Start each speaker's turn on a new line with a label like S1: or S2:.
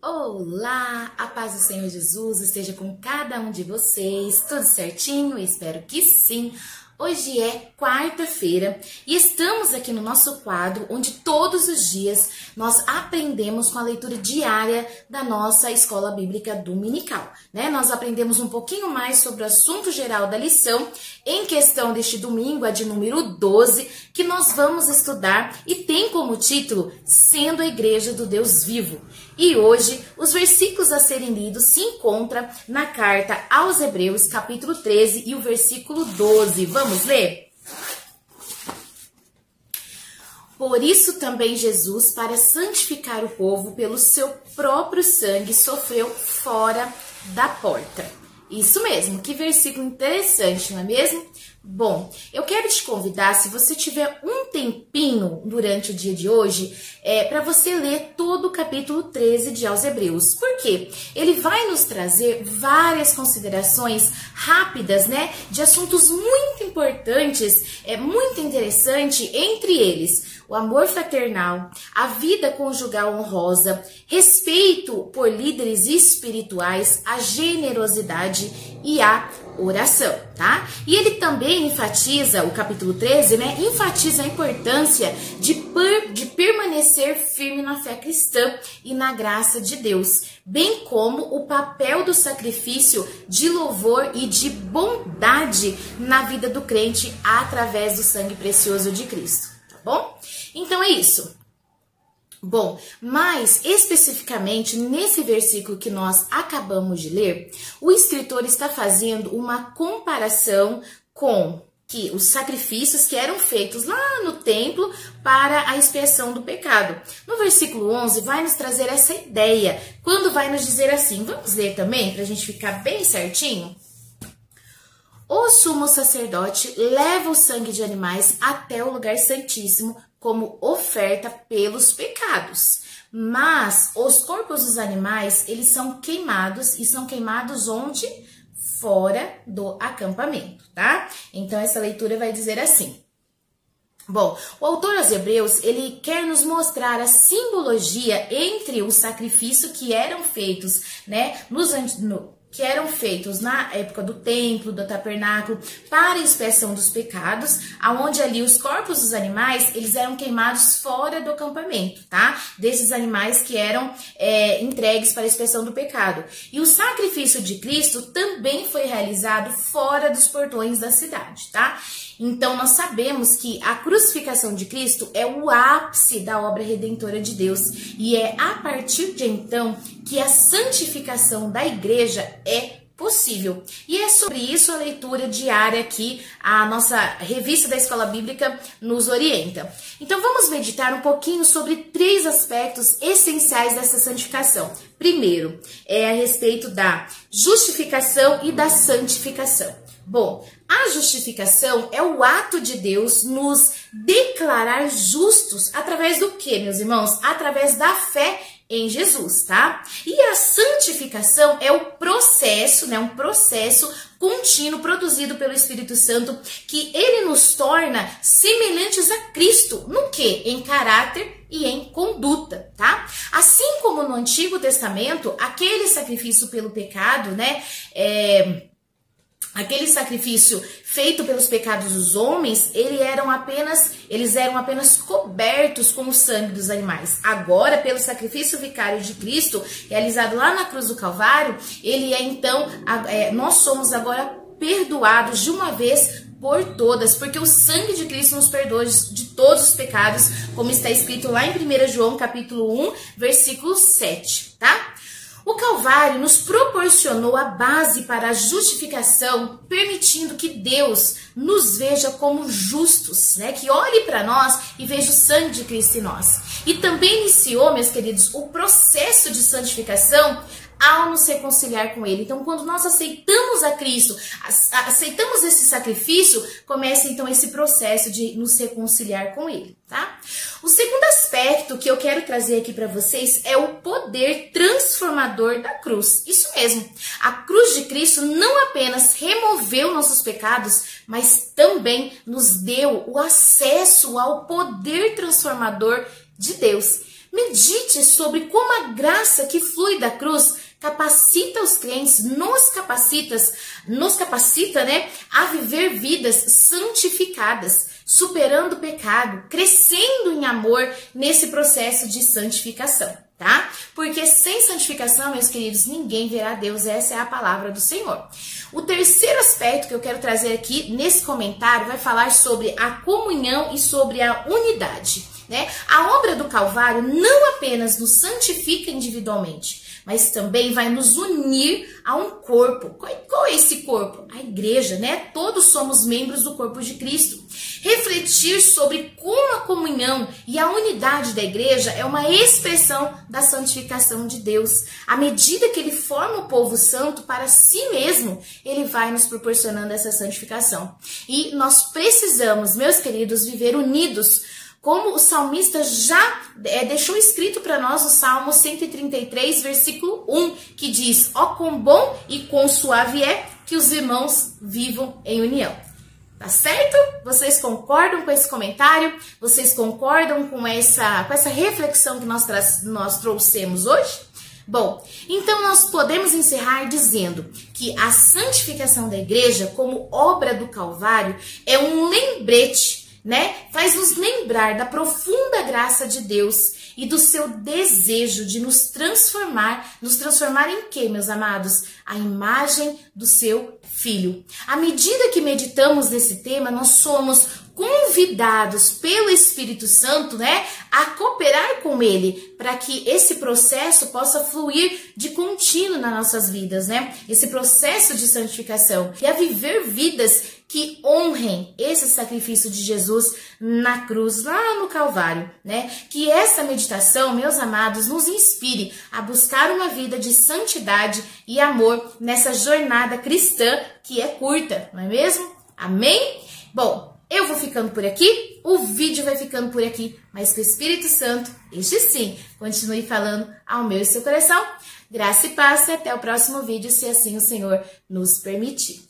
S1: Olá, a paz do Senhor Jesus esteja com cada um de vocês, tudo certinho? Espero que sim. Hoje é quarta-feira e estamos aqui no nosso quadro onde todos os dias nós aprendemos com a leitura diária da nossa escola bíblica dominical, né? Nós aprendemos um pouquinho mais sobre o assunto geral da lição em questão deste domingo, a de número 12, que nós vamos estudar e tem como título Sendo a Igreja do Deus Vivo. E hoje, os versículos a serem lidos se encontram na carta aos Hebreus, capítulo 13 e o versículo 12. Vamos ler? Por isso também Jesus, para santificar o povo pelo seu próprio sangue, sofreu fora da porta. Isso mesmo, que versículo interessante, não é mesmo? Bom, eu quero te convidar, se você tiver um tempinho durante o dia de hoje, para você ler todo o capítulo 13 de Aos Hebreus. Por quê? Ele vai nos trazer várias considerações rápidas, né, de assuntos muito importantes, muito interessante, entre eles o amor fraternal, a vida conjugal honrosa, respeito por líderes espirituais, a generosidade e a oração, tá? E ele também enfatiza, o capítulo 13, né? Enfatiza a importância de permanecer firme na fé cristã e na graça de Deus, bem como o papel do sacrifício de louvor e de bondade na vida do crente através do sangue precioso de Cristo, tá bom? Então é isso. Bom, mas especificamente nesse versículo que nós acabamos de ler, o escritor está fazendo uma comparação com os sacrifícios que eram feitos lá no templo para a expiação do pecado. No versículo 11 vai nos trazer essa ideia, quando vai nos dizer assim, vamos ler também para a gente ficar bem certinho? O sumo sacerdote leva o sangue de animais até o lugar santíssimo como oferta pelos pecados. Mas os corpos dos animais, eles são queimados e são queimados onde? Fora do acampamento, tá? Então essa leitura vai dizer assim. Bom, o autor aos Hebreus, ele quer nos mostrar a simbologia entre o sacrifício que eram feitos, né, que eram feitos na época do templo, do tabernáculo, para a expiação dos pecados, aonde ali os corpos dos animais, eles eram queimados fora do acampamento, tá? Desses animais que eram entregues para a expiação do pecado. E o sacrifício de Cristo também foi realizado fora dos portões da cidade, tá? Então, nós sabemos que a crucificação de Cristo é o ápice da obra redentora de Deus. E é a partir de então que a santificação da igreja é possível. E é sobre isso a leitura diária que a nossa revista da Escola Bíblica nos orienta. Então, vamos meditar um pouquinho sobre 3 aspectos essenciais dessa santificação. Primeiro, é a respeito da justificação e da santificação. Bom, a justificação é o ato de Deus nos declarar justos através do quê, meus irmãos? Através da fé em Jesus, tá? E a santificação é o processo, né? Um processo contínuo produzido pelo Espírito Santo que ele nos torna semelhantes a Cristo. No quê? Em caráter e em conduta, tá? Assim como no Antigo Testamento, aquele sacrifício pelo pecado, né? Aquele sacrifício feito pelos pecados dos homens, eles eram apenas cobertos com o sangue dos animais. Agora, pelo sacrifício vicário de Cristo, realizado lá na cruz do Calvário, nós somos agora perdoados de uma vez por todas, porque o sangue de Cristo nos perdoa de todos os pecados, como está escrito lá em 1 João capítulo 1, versículo 7, tá? O Calvário nos proporcionou a base para a justificação, permitindo que Deus nos veja como justos, né? Que olhe para nós e veja o sangue de Cristo em nós. E também iniciou, meus queridos, o processo de santificação ao nos reconciliar com Ele. Então, quando nós aceitamos a Cristo, aceitamos esse sacrifício, começa então esse processo de nos reconciliar com Ele, tá? O segundo aspecto que eu quero trazer aqui para vocês é o poder transformador da cruz. Isso mesmo, a cruz de Cristo não apenas removeu nossos pecados, mas também nos deu o acesso ao poder transformador de Deus. Medite sobre como a graça que flui da cruz capacita os crentes, nos capacita, né, a viver vidas santificadas, superando o pecado, crescendo em amor nesse processo de santificação, tá? Porque sem santificação, meus queridos, ninguém verá Deus, essa é a palavra do Senhor. O terceiro aspecto que eu quero trazer aqui nesse comentário vai falar sobre a comunhão e sobre a unidade, né? A obra do Calvário não apenas nos santifica individualmente, mas também vai nos unir a um corpo. Qual é esse corpo? A igreja, né? Todos somos membros do corpo de Cristo. Refletir sobre como a comunhão e a unidade da igreja é uma expressão da santificação de Deus. À medida que ele forma o povo santo para si mesmo, ele vai nos proporcionando essa santificação. E nós precisamos, meus queridos, viver unidos, como o salmista já deixou escrito para nós no Salmo 133, versículo 1, que diz: ó, quão bom e quão suave é que os irmãos vivam em união. Tá certo? Vocês concordam com esse comentário? Vocês concordam com essa reflexão que nós trouxemos hoje? Bom, então nós podemos encerrar dizendo que a santificação da igreja, como obra do Calvário, é um lembrete, né? Faz nos lembrar da profunda graça de Deus e do seu desejo de nos transformar em quê, meus amados? A imagem do seu Filho. À medida que meditamos nesse tema, nós somos convidados pelo Espírito Santo, né, a cooperar com ele, para que esse processo possa fluir de contínuo nas nossas vidas, né? Esse processo de santificação e a viver vidas que honrem esse sacrifício de Jesus na cruz, lá no Calvário, né? Que essa meditação, meus amados, nos inspire a buscar uma vida de santidade e amor nessa jornada cristã que é curta, não é mesmo? Amém? Bom, eu vou ficando por aqui, o vídeo vai ficando por aqui, mas que o Espírito Santo, este sim, continue falando ao meu e seu coração. Graça e paz e até o próximo vídeo, se assim o Senhor nos permitir.